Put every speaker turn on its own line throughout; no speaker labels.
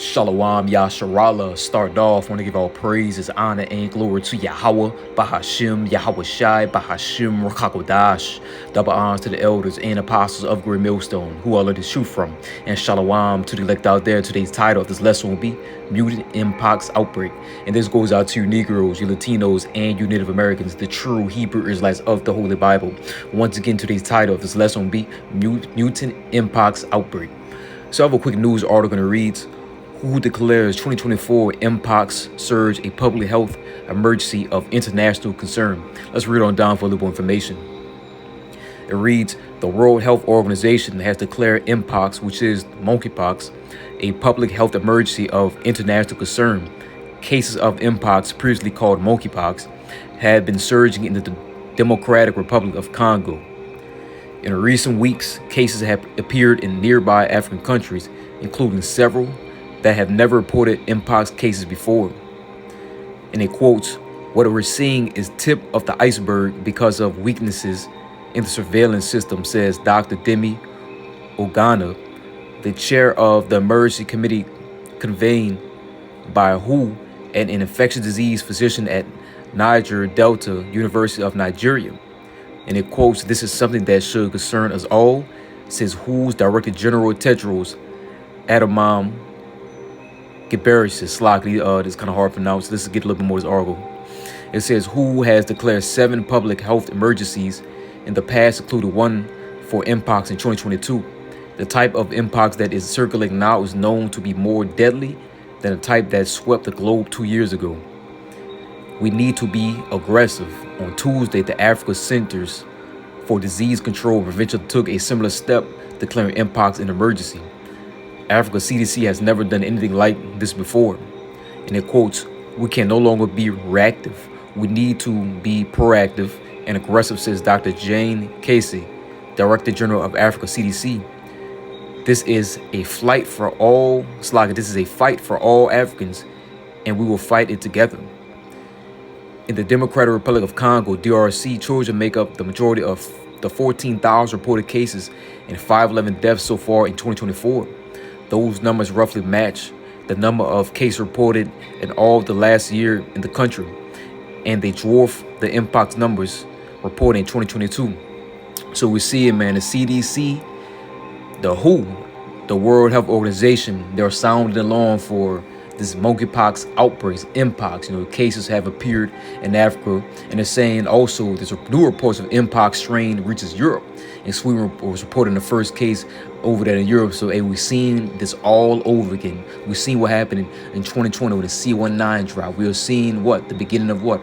Shalom Yasharala. Start off, want to give all praises, honor, and glory to Yahweh, Bahashim, Yahweh Shai, Bahashim, Rakakodash. Double honors to the elders and apostles of Great Millstone, who all of the shoot from. And Shalom to the elect out there. Today's title of this lesson will be Mutant, Mpox, Outbreak. And this goes out to you Negroes, you Latinos, and you Native Americans, the true Hebrew Israelites of the Holy Bible. Once again, today's title of this lesson will be Mutant, Mpox, Outbreak. So I have a quick news article that reads, who declares 2024 Mpox surge a public health emergency of international concern. Let's read on down for a little more information. It reads, the World Health Organization has declared Mpox, which is monkeypox, a public health emergency of international concern. Cases of Mpox, previously called monkeypox, have been surging in the Democratic Republic of Congo. In recent weeks, cases have appeared in nearby African countries, including several that have never reported Mpox cases before. And it quotes, what we're seeing is tip of the iceberg because of weaknesses in the surveillance system, says Dr. Demi Ogana, the chair of the emergency committee convened by WHO and an infectious disease physician at Niger Delta University of Nigeria. And it quotes, this is something that should concern us all, says WHO's Director General Tedros Adhanom Ghebreyesus. It's kind of hard to pronounce. Let's get a little bit more of this article. It says WHO has declared 7 public health emergencies in the past, including one for Mpox in 2022. The type of Mpox that is circulating now is known to be more deadly than the type that swept the globe 2 years ago. We need to be aggressive. On Tuesday, the Africa Centers for Disease Control and Prevention took a similar step, declaring Mpox an emergency. Africa CDC has never done anything like this before. And it quotes, we can no longer be reactive. We need to be proactive and aggressive, says Dr. Jane Casey, Director General of Africa CDC. This is a fight for all Africans, and we will fight it together. In the Democratic Republic of Congo, DRC, children make up the majority of the 14,000 reported cases and 511 deaths so far in 2024. Those numbers roughly match the number of cases reported in all of the last year in the country, and they dwarf the Mpox numbers reported in 2022. So we see it, man, the CDC, the WHO, the World Health Organization, they're sounding the alarm for this monkeypox outbreaks, Mpox. Cases have appeared in Africa, and they're saying also there's new reports of Mpox strain reaches Europe. And Sweden was reporting the first case over there in Europe. So, we've seen this all over again. We've seen what happened in 2020 with the C19 drop. We are seeing the beginning of Lord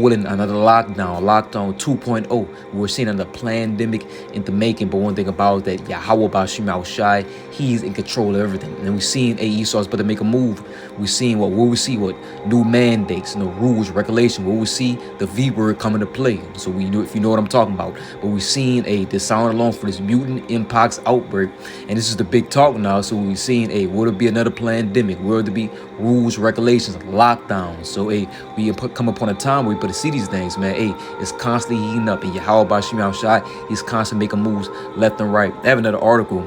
willing, another lockdown 2.0. We're seeing another pandemic in the making. But one thing about that, Yahweh Bashim Shai, he's in control of everything. And we've seen Esau's about to make a move. We've seen new mandates, rules, regulation. Where we see the V word come into play. So if you know what I'm talking about. But we've seen the sound alarm for this mutant Mpox outbreak, and this is the big talk now. So we've seen will there be another pandemic? Will there be rules, regulations, lockdowns? So we come upon a time where we put to see these things, man. It's constantly heating up, and Yahweh Bashim Shai, he's constantly making moves left and right. I have another article,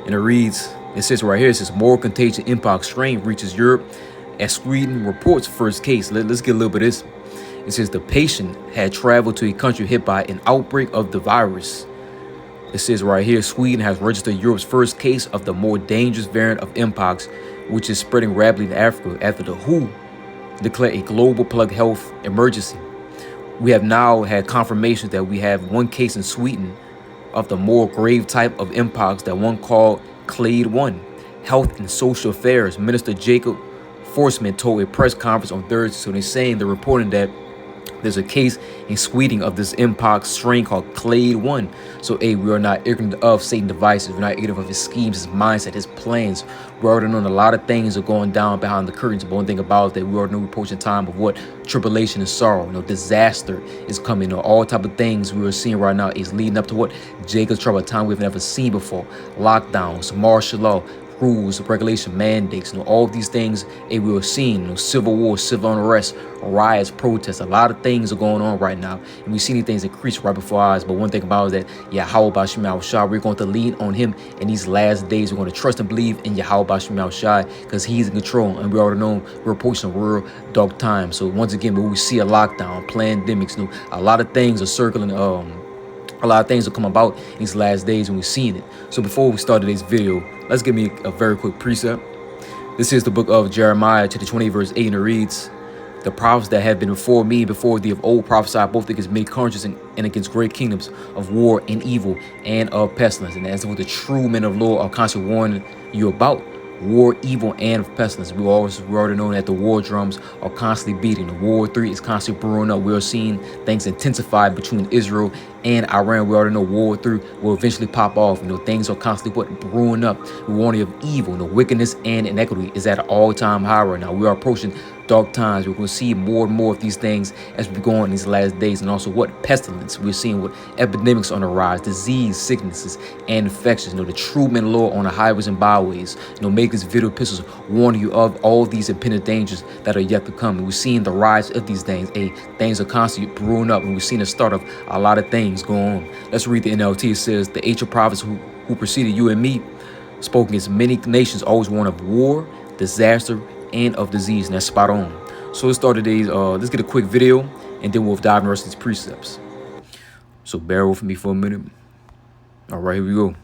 and it says right here, it says more contagious Mpox strain reaches Europe as Sweden reports first case. Let's get a little bit of this. It says the patient had traveled to a country hit by an outbreak of the virus. It says right here, Sweden has registered Europe's first case of the more dangerous variant of Mpox, which is spreading rapidly in Africa after the WHO declared a global public health emergency. We have now had confirmation that we have one case in Sweden of the more grave type of Mpox, that one called Clade 1. Health and Social Affairs Minister Jacob Forsman told a press conference on Thursday. So they're reporting that there's a case in Sweden of this Mpox strain called Clade 1. So, we are not ignorant of Satan's devices. We're not ignorant of his schemes, his mindset, his plans. We already know a lot of things are going down behind the curtains. But one thing about that, we already know reports in time of what tribulation and sorrow, disaster is coming. All type of things we are seeing right now is leading up to what Jacob's trouble, a time we've never seen before. Lockdowns, martial law, rules, regulation, mandates, all of these things we are seeing, civil war, civil unrest, riots, protests, a lot of things are going on right now, and we see these things increase right before our eyes. But one thing about it is that Yahweh Shema Shai, we're going to lean on him in these last days. We're going to trust and believe in Yahweh Shema Shai because he's in control, and we already know we're approaching some real dark times. So once again, we see a lockdown, pandemics, a lot of things are circling, a lot of things will come about in these last days, and we're seeing it. So before we start today's video, let's give me a very quick precept. This is the book of Jeremiah, chapter 20, verse 8, and it reads, "The prophets that have been before me, before thee of old, prophesied both against many countries and against great kingdoms, of war and evil and of pestilence." And that's what the true men of law are constantly warning you about. War, evil, and pestilence. We already know that the war drums are constantly beating. The War 3 is constantly brewing up. We are seeing things intensify between Israel and Iran. We already know War 3 will eventually pop off. Things are constantly brewing up. The warning of evil, wickedness, and inequity is at an all-time high right now. We are approaching dark times. We're going to see more and more of these things as we go on in these last days. And also what pestilence. We're seeing what epidemics on the rise, disease, sicknesses, and infections. The true men of law on the highways and byways. Make these video epistles warning you of all these impending dangers that are yet to come. And we're seeing the rise of these things. Things are constantly brewing up, and we're seeing the start of a lot of things going on. Let's read the NLT. It says, "The ancient prophets who preceded you and me spoke against many nations, always warned of war, disaster, and of disease." And that's spot on. So let's start today's, let's get a quick video, and then we'll dive into the rest of these precepts. So bear with me for a minute. All right, here we go.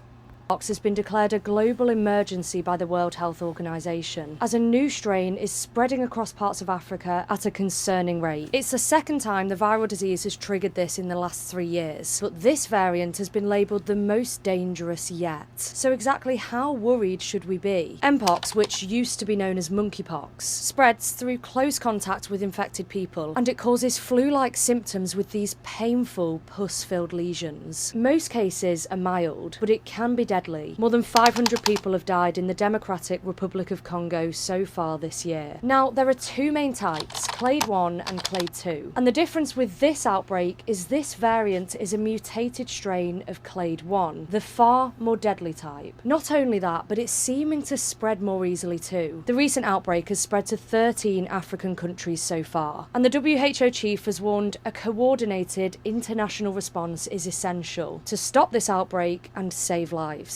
Mpox has been declared a global emergency by the World Health Organization, as a new strain is spreading across parts of Africa at a concerning rate. It's the second time the viral disease has triggered this in the last 3 years, but this variant has been labelled the most dangerous yet. So exactly how worried should we be? Mpox, which used to be known as monkeypox, spreads through close contact with infected people, and it causes flu-like symptoms with these painful pus-filled lesions. Most cases are mild, but it can be deadly. More than 500 people have died in the Democratic Republic of Congo so far this year. Now, there are two main types, clade 1 and clade 2. And the difference with this outbreak is this variant is a mutated strain of clade 1, the far more deadly type. Not only that, but it's seeming to spread more easily too. The recent outbreak has spread to 13 African countries so far. And the WHO chief has warned a coordinated international response is essential to stop this outbreak and save lives.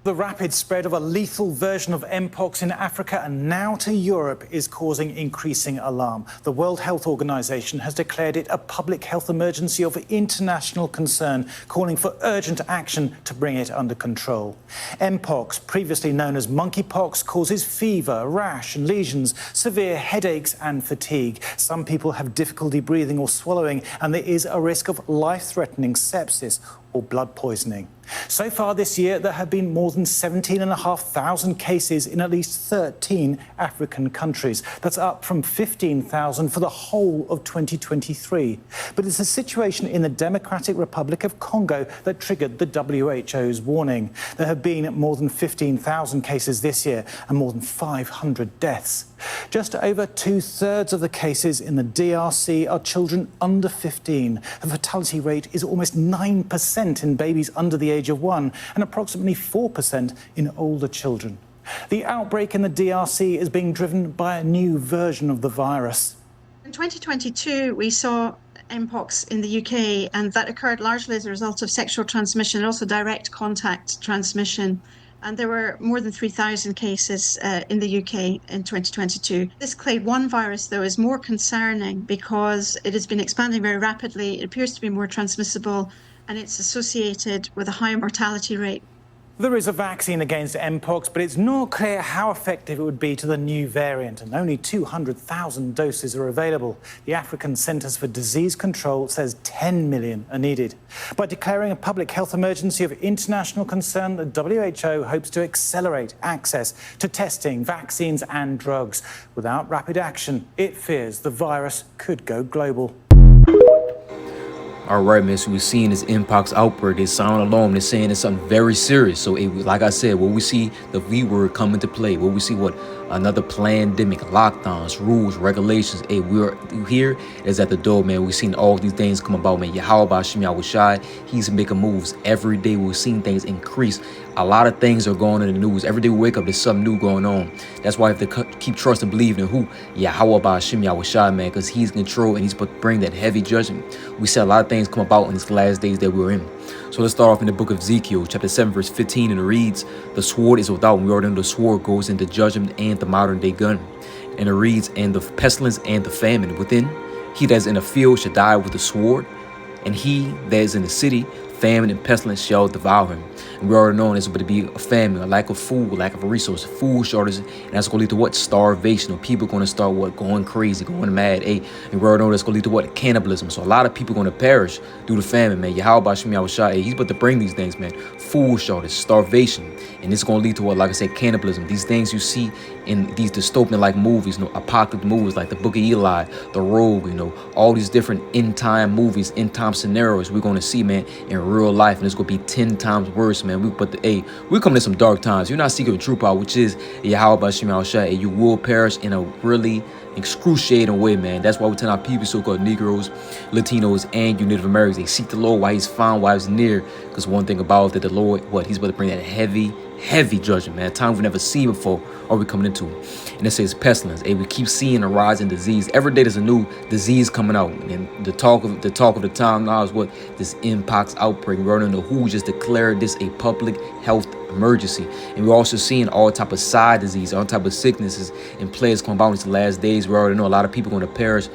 The rapid spread of a lethal version of Mpox in Africa and now to Europe is causing increasing alarm. The World Health Organization has declared it a public health emergency of international concern, calling for urgent action to bring it under control. Mpox, previously known as monkeypox, causes fever, rash and lesions, severe headaches and fatigue. Some people have difficulty breathing or swallowing, and there is a risk of life-threatening sepsis or blood poisoning. So far this year, there have been more than 17,500 cases in at least 13 African countries. That's up from 15,000 for the whole of 2023. But it's a situation in the Democratic Republic of Congo that triggered the WHO's warning. There have been more than 15,000 cases this year and more than 500 deaths. Just over 2/3 of the cases in the DRC are children under 15. The fatality rate is almost 9% in babies under the age of 1 and approximately 4% in older children. The outbreak in the DRC is being driven by a new version of the virus.
In 2022, we saw Mpox in the UK, and that occurred largely as a result of sexual transmission and also direct contact transmission. And there were more than 3,000 cases in the UK in 2022. This clade 1 virus, though, is more concerning because it has been expanding very rapidly. It appears to be more transmissible, and it's associated with a higher mortality rate.
There is a vaccine against Mpox, but it's not clear how effective it would be to the new variant, and only 200,000 doses are available. The African Centers for Disease Control says 10 million are needed. By declaring a public health emergency of international concern, the WHO hopes to accelerate access to testing, vaccines and drugs. Without rapid action, it fears the virus could go global.
All right, man. So we're seeing this Mpox outbreak. They sound alarm. They're saying it's something very serious. So, like I said, what we see the V word come into play. What we see, what another pandemic, lockdowns, rules, regulations. Hey, we're here is at the door, man. We've seen all these things come about, man. Yahweh Shem Yahushai, he's making moves every day. We're seeing things increase. A lot of things are going on in the news. Every day we wake up, there's something new going on. That's why I have to keep trusting and believing in who? Yahweh Shem Yahushai, man, because he's in control and he's supposed to bring that heavy judgment. We see a lot of things come about in these last days that we're in. So let's start off in the book of Ezekiel, chapter 7, verse 15, and it reads, the sword is without. And we already know the sword goes into judgment and the modern day gun. And it reads, and the pestilence and the famine within. He that is in the field shall die with the sword, and he that is in the city, famine and pestilence shall devour him. And we already know this going to be a famine, a lack of food, lack of a resource, food shortage, and that's going to lead to what? Starvation. Or people going to start what? Going crazy, going mad. And we already know that's going to lead to what? Cannibalism. So a lot of people going to perish due to famine, man. Yahweh Shem Yahushai, he's about to bring these things, man. Food shortage, starvation, and it's going to lead to what? Like I said, cannibalism. These things you see in these dystopian-like movies, apocalyptic movies like the Book of Eli, The Rogue, all these different end-time movies, end-time scenarios we're going to see, man, in real life, and it's going to be 10 times worse, man. We're coming to some dark times. You're not seeking the true power, which is Yahweh Shem Yahushai, and you will perish in a really excruciating way, man. That's why we tell our people, so-called Negroes, Latinos, and you Native Americans, they seek the Lord while he's found, while he's near. Because one thing about that, the Lord, he's about to bring that heavy judgment, man. Time we've never seen before, are we coming into. And it says pestilence. We keep seeing a rise in disease. Every day there's a new disease coming out. And the talk of the time now is what? This Mpox outbreak. We already know who just declared this a public health emergency. And we're also seeing all type of side disease, all type of sicknesses and plagues come about in these last days. We already know a lot of people are going to perish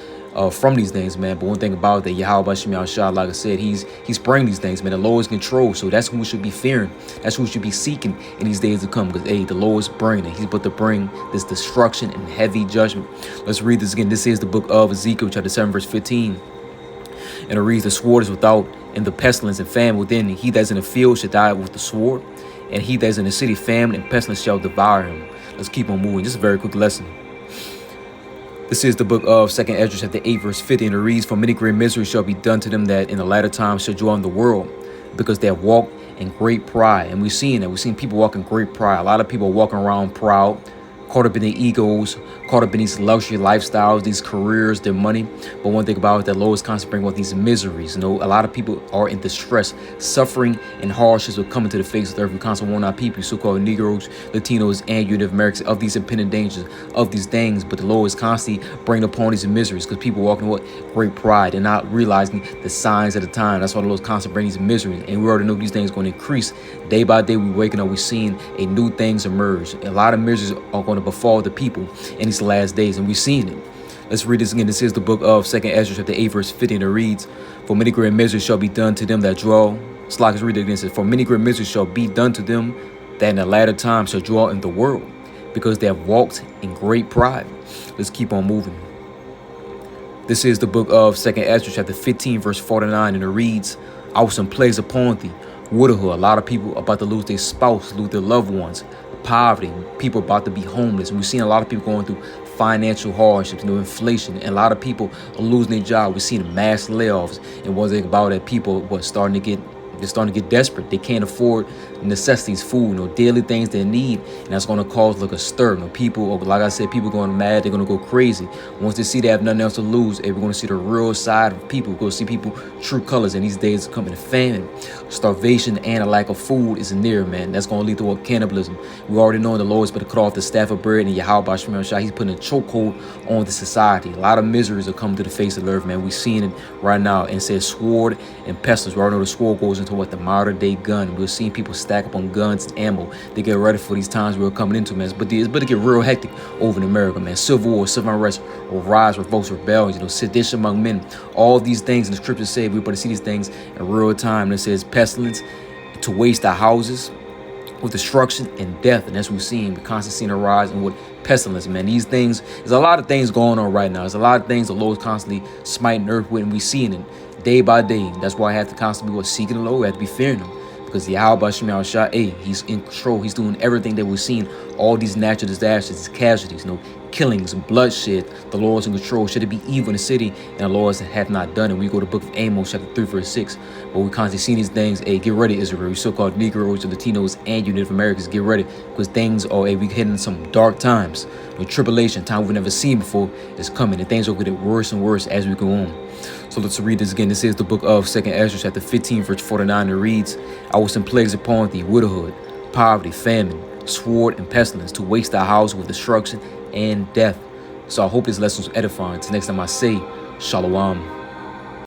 from these things, man. But one thing about that, Yahweh Shem Yahushai, like I said, he's bringing these things, man. The Lord is control. So that's who we should be fearing. That's who we should be seeking in these days to come. Because, the Lord is bringing it. He's about to bring this destruction and heavy judgment. Let's read this again. This is the book of Ezekiel, chapter 7, verse 15. And it reads, the sword is without, and the pestilence and famine within. And he that is in the field shall die with the sword, and he that is in the city, famine and pestilence shall devour him. Let's keep on moving. Just a very quick lesson. This is the book of 2 Ezra, chapter 8, verse 50, and it reads, for many great misery shall be done to them that in the latter times shall join the world, because they have walked in great pride. And we've seen that. We've seen people walk in great pride. A lot of people are walking around proud, caught up in their egos, caught up in these luxury lifestyles, these careers, their money. But one thing about it, that Lord is constantly bringing about these miseries. A lot of people are in distress, suffering, and hardships will come into the face of the earth. We constantly warn our people, so-called Negroes, Latinos, and Native Americans, of these impending dangers, of these things. But the Lord is constantly bringing upon these miseries because people walking what? Great pride and not realizing the signs of the time. That's why the Lord is constantly bringing these miseries. And we already know these things are going to increase. Day by day, we're waking up, we're seeing a new things emerge. A lot of miseries are going to befall the people in these last days, and we've seen it. Let's read this again. This is the book of 2 Ezra, chapter 8, verse 50, and it reads, for many great miseries shall be done to them that dwell. Let's read it again. It says, for many great miseries shall be done to them that in the latter time shall dwell in the world, because they have walked in great pride. Let's keep on moving. This is the book of 2 Ezra, chapter 15, verse 49, and it reads, I will send plagues upon thee, widowhood. A lot of people about to lose their spouse, lose their loved ones, poverty, people about to be homeless. And we've seen a lot of people going through financial hardships, inflation, and a lot of people are losing their job. We've seen mass layoffs, and one thing about it, people they're starting to get desperate. They can't afford necessities, food, daily things they need, and that's going to cause like a stir. People, like I said, people going mad. They're going to go crazy once they see they have nothing else to lose. We're going to see the real side of people. We're going to see people true colors. And these days coming to famine, starvation, and a lack of food is near, man. That's going to lead to what? Cannibalism. We already know the Lord is going to cut off the staff of bread, and Yahweh Shem Yahushai, he's putting a chokehold on the society. A lot of miseries are coming to the face of the earth, man. We're seeing it right now. And it says sword and pestilence. We already know the sword goes into what? The modern day gun. We're seeing people stack up on guns and ammo. They get ready for these times we're coming into, man. But it's about to get real hectic over in America, man. Civil war, civil unrest, rise, revolts, rebellions, sedition among men. All these things in the scriptures say we're about to see these things in real time. And it says pestilence to waste our houses with destruction and death. And that's what we're seeing. We're constantly seeing a rise in what? Pestilence, man. These things, there's a lot of things going on right now. There's a lot of things the Lord is constantly smiting earth with, and we're seeing it day by day. That's why I have to constantly be seeking the Lord. We have to be fearing him, because Yahweh Shem Shah, he's in control. He's doing everything that we've seen. All these natural disasters, these casualties, killings, bloodshed. The Lord's in control. Should it be evil in the city? And the Lord have not done it. We go to the book of Amos, chapter 3, verse 6. But we constantly see these things. Get ready, Israel. You so-called Negroes, Latinos, and you Native Americans, get ready. Because things are, we hitting some dark times. The tribulation, time we've never seen before, is coming. And things are getting worse and worse as we go on. So let's read this again. This is the book of 2nd Ezra, chapter 15, verse 49. It reads, I will send plagues upon thee, widowhood, poverty, famine, sword, and pestilence, to waste thy house with destruction and death. So I hope this lesson was edifying. Till next time I say, Shalom.